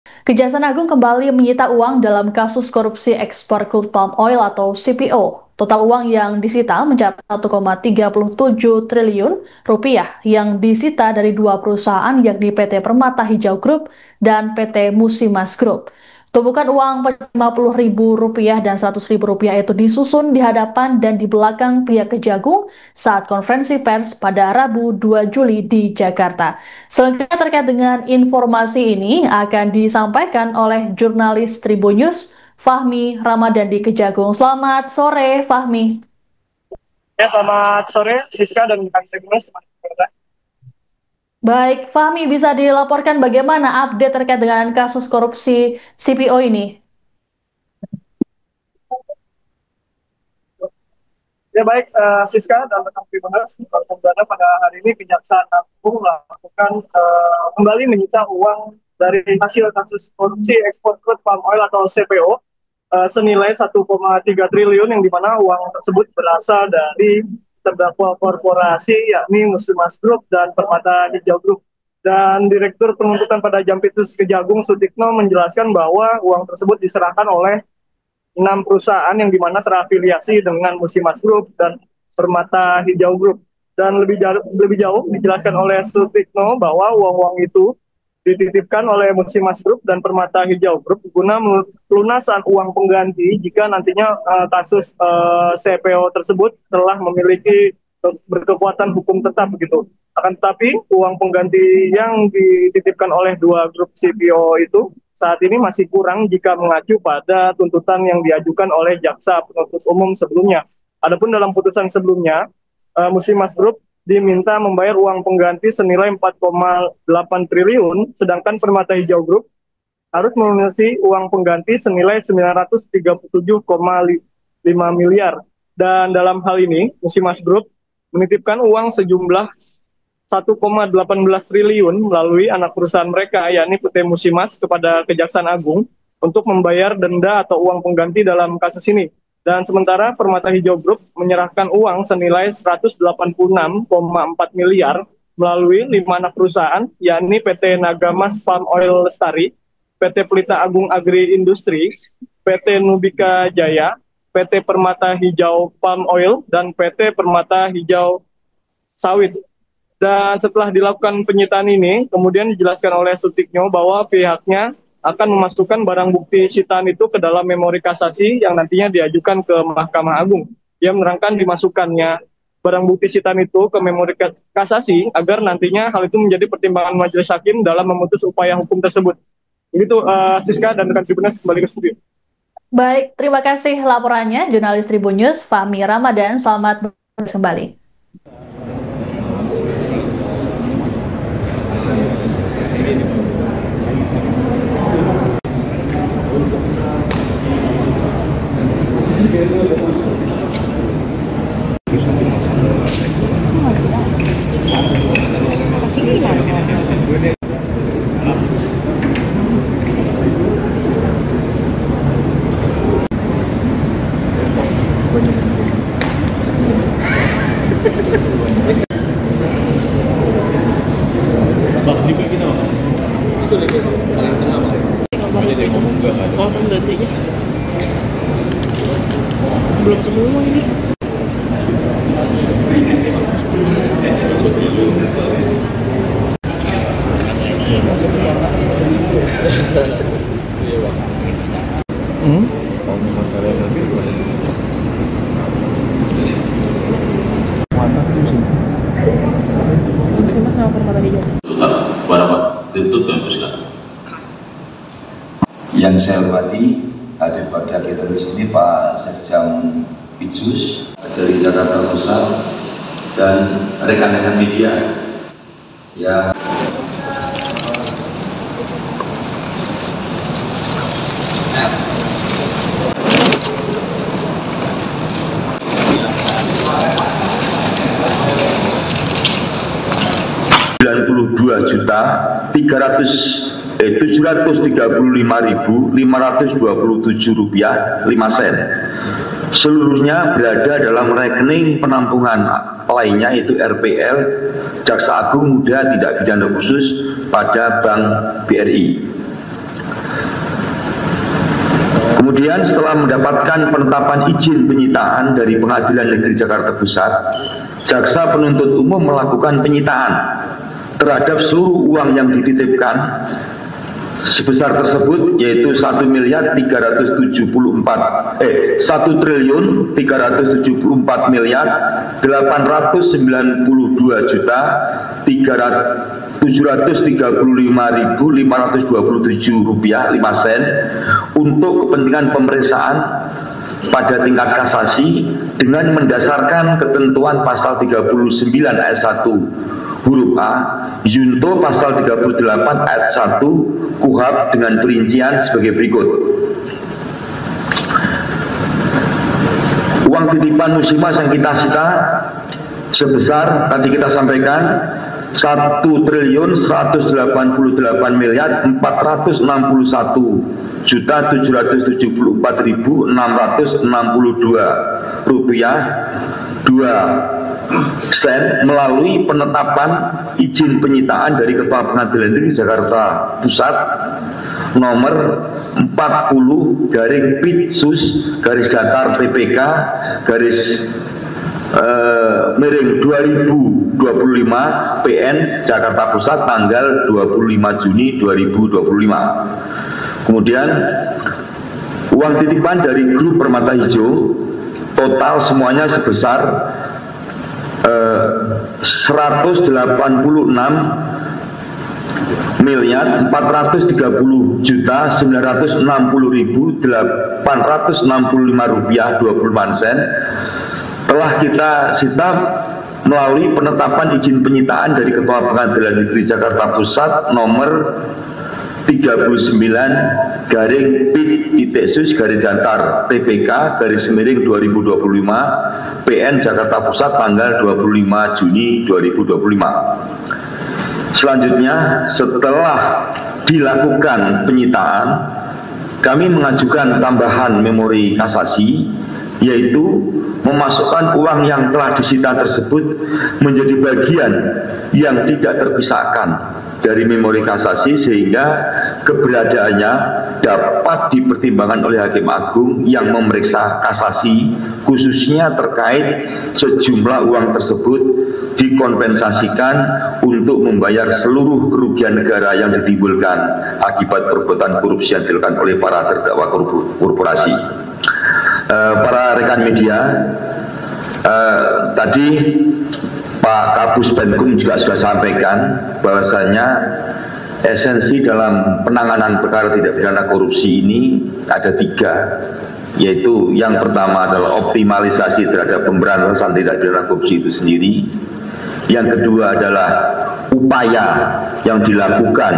Kejaksaan Agung kembali menyita uang dalam kasus korupsi ekspor crude palm oil atau CPO. Total uang yang disita mencapai 1,37 triliun rupiah yang disita dari dua perusahaan yakni PT Permata Hijau Group dan PT Musimas Group. Tumpukan uang Rp50.000 dan Rp100.000 itu disusun di hadapan dan di belakang pihak Kejagung saat konferensi pers pada Rabu 2 Juli di Jakarta. Selengkapnya terkait dengan informasi ini akan disampaikan oleh jurnalis Tribun News Fahmi Ramadan di Kejagung. Selamat sore, Fahmi. Ya, selamat sore, Siska dan Kang Tribunus. Baik, Fahmi bisa dilaporkan bagaimana update terkait dengan kasus korupsi CPO ini? Ya baik, Siska dan Kang Tribunus, sebenarnya pada hari ini Kejaksaan Agung melakukan kembali menyita uang dari hasil kasus korupsi ekspor crude palm oil atau CPO senilai 1,3 triliun yang dimana uang tersebut berasal dari terdakwa korporasi yakni Musimas Group dan Permata Hijau Group. Dan Direktur Penuntutan pada Jampitsus Kejagung Sutikno menjelaskan bahwa uang tersebut diserahkan oleh 6 perusahaan yang dimana terafiliasi dengan Musimas Group dan Permata Hijau Group. Dan lebih jauh dijelaskan oleh Sutikno bahwa uang-uang itu dititipkan oleh Musimas Group dan Permata Hijau Group guna pelunasan uang pengganti jika nantinya kasus CPO tersebut telah memiliki berkekuatan hukum tetap begitu. Akan tetapi uang pengganti yang dititipkan oleh dua grup CPO itu saat ini masih kurang jika mengacu pada tuntutan yang diajukan oleh jaksa penuntut umum sebelumnya. Adapun dalam putusan sebelumnya, Musimas Group diminta membayar uang pengganti senilai 4,8 triliun, sedangkan Permata Hijau Group harus melunasi uang pengganti senilai 937,5 miliar. Dan dalam hal ini, Musimas Group menitipkan uang sejumlah 1,18 triliun melalui anak perusahaan mereka, yakni PT Musimas, kepada Kejaksaan Agung untuk membayar denda atau uang pengganti dalam kasus ini. Dan sementara Permata Hijau Group menyerahkan uang senilai 186,4 miliar melalui 5 anak perusahaan, yakni PT Nagamas Palm Oil Lestari, PT Pelita Agung Agri Industri, PT Nubika Jaya, PT Permata Hijau Palm Oil, dan PT Permata Hijau Sawit. Dan setelah dilakukan penyitaan ini, kemudian dijelaskan oleh Sutikno bahwa pihaknya akan memasukkan barang bukti sitaan itu ke dalam memori kasasi yang nantinya diajukan ke Mahkamah Agung. Dia menerangkan dimasukkannya barang bukti sitaan itu ke memori kasasi agar nantinya hal itu menjadi pertimbangan majelis hakim dalam memutus upaya hukum tersebut. Begitu, Siska dan rekan Tribunus, kembali ke studio. Baik, terima kasih laporannya jurnalis Tribun News Fahmi Ramadan. Selamat bertugas kembali. Belum semua ini. Musimas sama Permata Hijau. Berapa ditutup yang saya hormati hadir pada kita di sini Pak Sesjam Pitsus dari Jakarta Pusat dan rekan-rekan media yang Rp735.527,5 seluruhnya berada dalam rekening penampungan lainnya yaitu RPL Jaksa Agung Muda Tindak Pidana Khusus pada Bank BRI. Kemudian setelah mendapatkan penetapan izin penyitaan dari Pengadilan Negeri Jakarta Pusat, jaksa penuntut umum melakukan penyitaan terhadap seluruh uang yang dititipkan sebesar tersebut, yaitu 1.374.735.527 untuk kepentingan pemeriksaan pada tingkat kasasi dengan mendasarkan ketentuan pasal 39 ayat 1 huruf A junto pasal 38 ayat 1 KUHP dengan perincian sebagai berikut. Uang titipan Musimas yang kita sita sebesar tadi kita sampaikan 1.181.774.662 rupiah 2 sen melalui penetapan izin penyitaan dari Ketua Pengadilan Negeri Jakarta Pusat nomor 40/Pitsus/TPK miring 2025 PN Jakarta Pusat tanggal 25 Juni 2025. Kemudian uang titipan dari grup Permata Hijau total semuanya sebesar 180.430.960.865 rupiah 24 sen telah kita sita melalui penetapan izin penyitaan dari Ketua Pengadilan Negeri Jakarta Pusat nomor 39/Pitsus/TPK/2025 PN Jakarta Pusat tanggal 25 Juni 2025. Selanjutnya, setelah dilakukan penyitaan, kami mengajukan tambahan memori kasasi, yaitu memasukkan uang yang telah disita tersebut menjadi bagian yang tidak terpisahkan dari memori kasasi sehingga keberadaannya dapat dipertimbangkan oleh Hakim Agung yang memeriksa kasasi, khususnya terkait sejumlah uang tersebut dikompensasikan untuk membayar seluruh kerugian negara yang ditimbulkan akibat perbuatan korupsi yang dilakukan oleh para terdakwa korporasi. Para rekan media, tadi Pak Kapus Penkum juga sudah sampaikan bahwasanya esensi dalam penanganan perkara tindak pidana korupsi ini ada 3, yaitu yang pertama adalah optimalisasi terhadap pemberantasan tindak pidana korupsi itu sendiri. Yang kedua adalah upaya yang dilakukan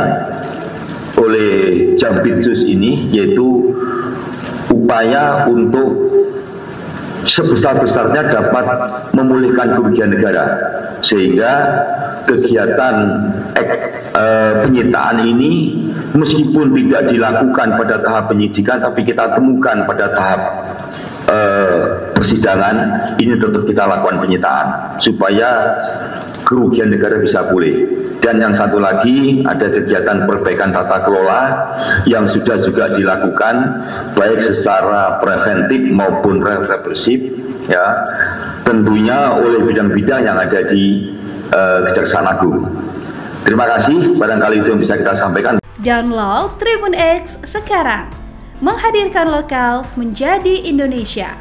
oleh Jampitsus ini, yaitu upaya untuk sebesar-besarnya dapat memulihkan kerugian negara, sehingga kegiatan penyitaan ini meskipun tidak dilakukan pada tahap penyidikan, tapi kita temukan pada tahap persidangan, ini tetap kita lakukan penyitaan supaya kerugian negara bisa pulih. Dan yang satu lagi ada kegiatan perbaikan tata kelola yang sudah juga dilakukan baik secara preventif maupun represif, ya, tentunya oleh bidang-bidang yang ada di Kejaksaan Agung. Terima kasih, barangkali itu yang bisa kita sampaikan. Download Tribun X sekarang, menghadirkan lokal menjadi Indonesia.